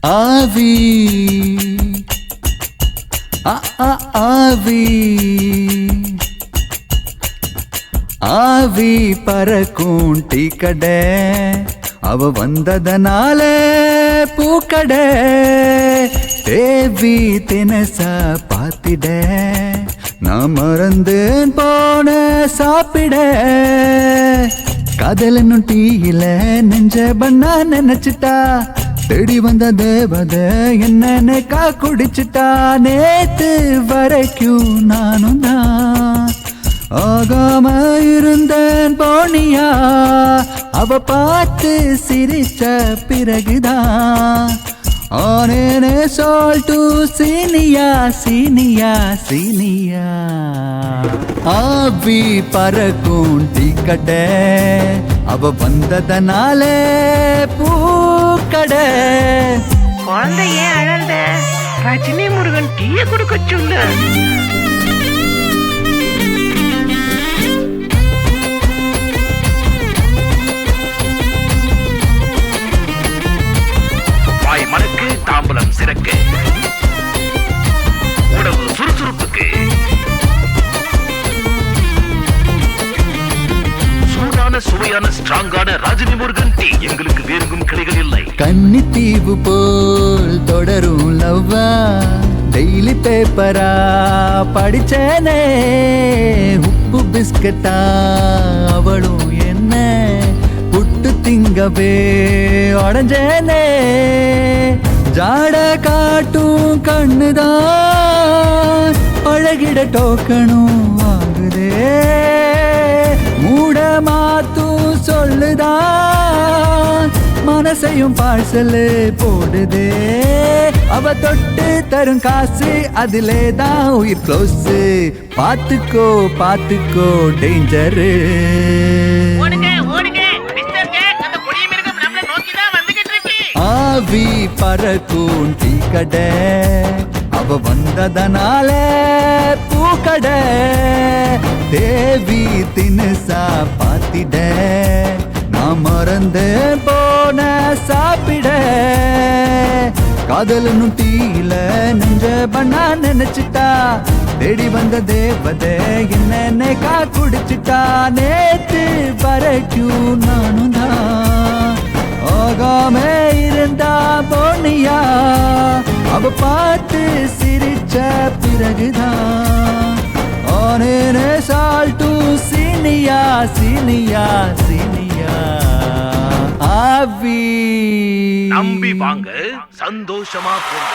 ஆவி ஆவி ஆவி பறக்கும் டீ கடை அவ வந்ததனால பூக்கடை தேவி தினசா பாத்திட நான் மறந்தேன் போன சாப்பிட காதலனும் டீயில நெஞ்ச பண்ணா நினைச்சிட்டா தேடி வந்த தேவத என்னன்னு குடிச்சிட்டா நேத்து வரைக்கும் நானும் தான் ஆகாம இருந்தேன் போனியா அவ பார்த்து சிரிச்ச பிறகுதான் ஆனேனே சால் டு சீனியா சீனியா சீனியா ஆவி பறக்கும் டீ கடை அவ வந்ததனால பூக்கடை குழந்தை ஏன் அழல்த ரஜினி முருகன் டீய கொடுக்க சொல்லு வாய் மணக்கு தாம்பலம் சிறக்கு உணவு சுறுசுறுப்புக்கு சூடான சுவையான ஸ்ட்ராங்கான ராஜினி முருகன் டீ எங்களுக்கு வேறுங்கும் கிளைகள் இல்லை. கன்னித்தீவு போல் தொடரும் லவ்வா டெய்லி பேப்பரா படிச்சேனே உப்பு பிஸ்கட்டா அவளும் என்ன புட்டு திங்கவே உடஞ்சேனே ஜாட காட்டும் கண்ணுதான் பழகிட டோக்கணும் வாங்குதே மூட மாத்தும் சொல்லுதான் மனசையும் பார்சலு போடுதே அவ தொட்டு தரும் காசு அதிலேதான் உயிர் க்ளோஸ் பாத்துக்கோ பாத்துக்கோ டேஞ்சரு ஆவி பறக்கும் டீ கடை அவ வந்ததனால பூக்கடை தேவி தினசா பாத்திட நான் மறந்து போன சாப்பிட காதலனும் டீல நெஞ்ச பண்ணா நினைச்சிட்டா தேடி வந்த தேவதை என்னன்னு குடிச்சிட்டா நேத்து வரைக்கும் நானும் தான் ஆகாம இருந்தா போனியா அவ பார்த்து சிரிச்ச பிறகுதான் ஆனேனே சால் டு சீனியா சீனியா சீனியா ஆவி நம்பி வாங்க சந்தோஷமா போங்க.